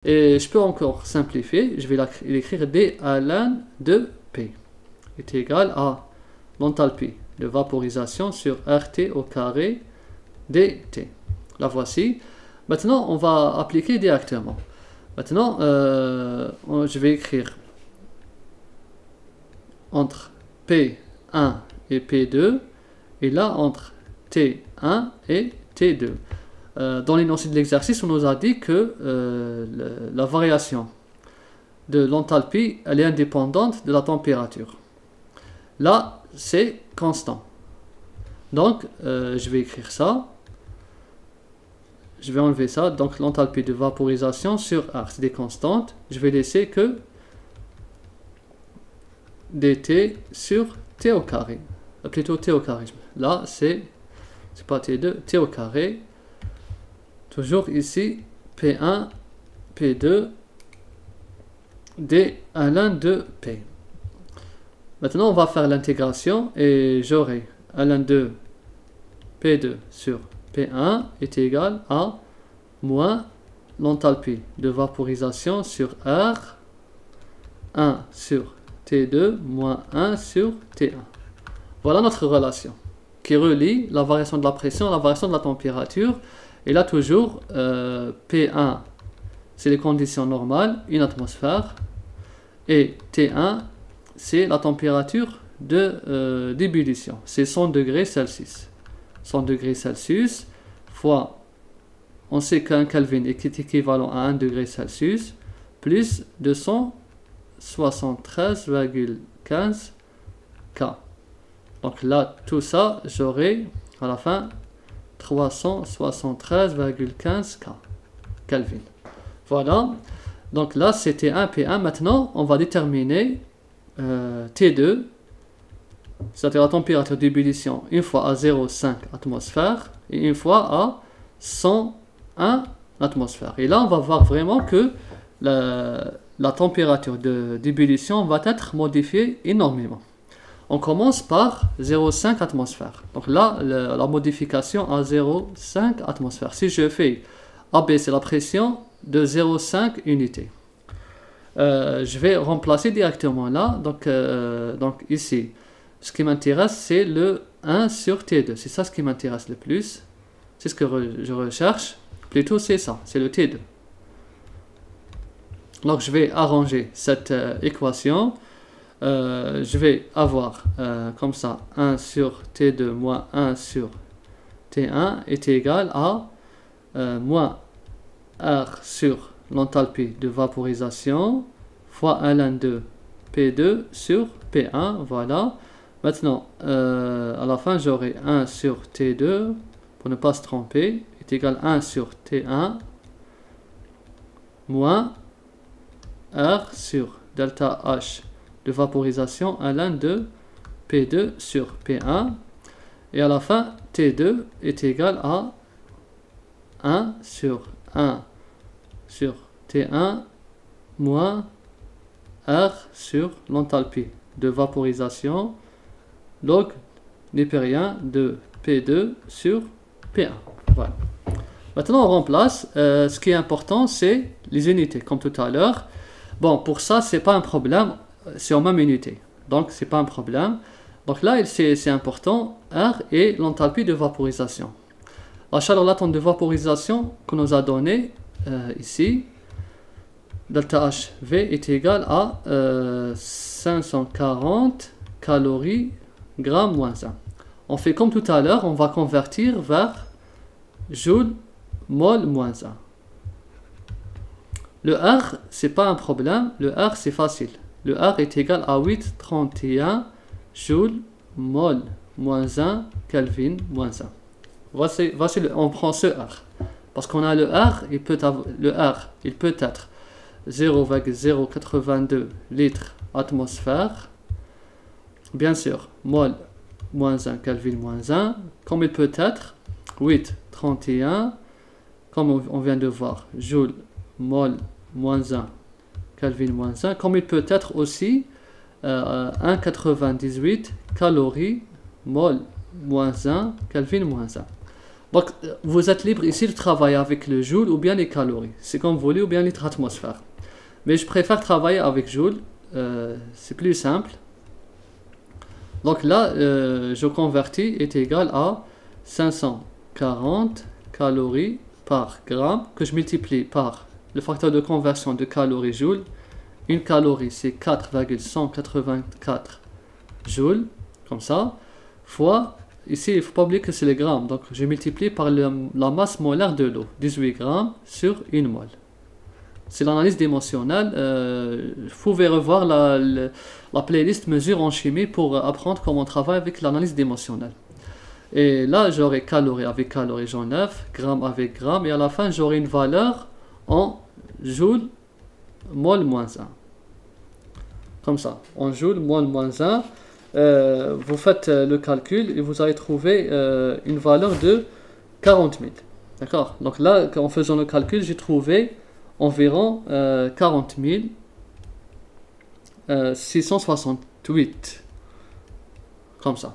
Et je peux encore simplifier, je vais l'écrire d à ln de P est égal à l'enthalpie de vaporisation sur RT au carré dt. La voici. Maintenant, on va appliquer directement. Maintenant, je vais écrire entre P1 et P2, et là entre T1 et T2. Dans l'énoncé de l'exercice, on nous a dit que la variation de l'enthalpie, elle est indépendante de la température. Là, c'est constant. Donc, je vais écrire ça. Je vais enlever ça. Donc, l'enthalpie de vaporisation sur R, c'est des constantes. Je vais laisser que dt sur T au carré. Plutôt T au carré. Là, c'est pas T2, T au carré. Toujours ici, P1, P2, d à ln de P. Maintenant, on va faire l'intégration et j'aurai ln de P2 sur P1 est égal à moins l'enthalpie de vaporisation sur R 1 sur T2 moins 1 sur T1. Voilà notre relation qui relie la variation de la pression à la variation de la température. Et là, toujours, P1, c'est les conditions normales, une atmosphère. Et T1, c'est la température d'ébullition. C'est 100 degrés Celsius. 100 degrés Celsius fois, on sait qu'un Kelvin est équivalent à 1 degré Celsius, plus 273,15 K. Donc là, tout ça, j'aurai à la fin 373,15 Kelvin. Voilà. Donc là, c'était T1, P1. Maintenant, on va déterminer T2, c'est-à-dire la température d'ébullition, une fois à 0,5 atmosphères et une fois à 101 atmosphères. Et là, on va voir vraiment que la température d'ébullition va être modifiée énormément. On commence par 0,5 atmosphères. Donc là, la modification à 0,5 atmosphères. Si je fais abaisser la pression de 0,5 unités, je vais remplacer directement là. Donc ici, ce qui m'intéresse, c'est le 1 sur T2. C'est ça ce qui m'intéresse le plus. C'est ce que je recherche. Plutôt, c'est ça. C'est le T2. Donc, je vais arranger cette équation. Je vais avoir comme ça 1 sur T2 moins 1 sur T1 est égal à moins R sur l'enthalpie de vaporisation fois ln de P2 sur P1. Voilà. Maintenant, à la fin, j'aurai 1 sur T2, pour ne pas se tromper, est égal à 1 sur T1 moins R sur delta H de vaporisation ln de P2 sur P1. Et à la fin, T2 est égal à 1 sur T1 moins R sur l'enthalpie de vaporisation log népérien de P2 sur P1. Voilà. Maintenant, on remplace. Ce qui est important, c'est les unités, comme tout à l'heure. Bon, pour ça, c'est pas un problème. C'est en même unité. Donc, c'est pas un problème. Donc là, c'est important. R et l'enthalpie de vaporisation. La chaleur latente de vaporisation qu'on nous a donnée ici, delta HV est égal à 540 calories gramme moins 1. On fait comme tout à l'heure, on va convertir vers joule mol moins 1. Le R, c'est pas un problème. Le R, c'est facile. Le R est égal à 8,31 joule mol moins 1 Kelvin moins 1. Voici on prend ce R. Parce qu'on a le R, il peut être 0,082 litres atmosphère. Bien sûr, mol moins 1 Kelvin moins 1. Comme il peut être 8,31, comme on vient de voir, joule mol moins 1 Kelvin moins 1, comme il peut être aussi 1,98 calories mol moins 1 Kelvin moins 1. Donc, vous êtes libre ici de travailler avec le joule ou bien les calories. C'est comme vous voulez, ou bien litres atmosphère. Mais je préfère travailler avec joule. C'est plus simple. Donc là, je convertis est égal à 540 calories par gramme que je multiplie par le facteur de conversion de calories joule. Une calorie, c'est 4,184 joules, comme ça, fois, ici, il ne faut pas oublier que c'est les grammes. Donc, je multiplie par la masse molaire de l'eau, 18 grammes sur 1 mol. C'est l'analyse dimensionnelle. Vous pouvez revoir la playlist mesures en chimie pour apprendre comment on travaille avec l'analyse dimensionnelle. Et là, j'aurai calories avec calories, j'en 9, grammes avec grammes, et à la fin, j'aurai une valeur en joules, mol moins 1. Comme ça, en joules, mol moins 1. Vous faites le calcul et vous allez trouver une valeur de 40 000. D'accord? Donc là, en faisant le calcul, j'ai trouvé environ 40 668. Comme ça.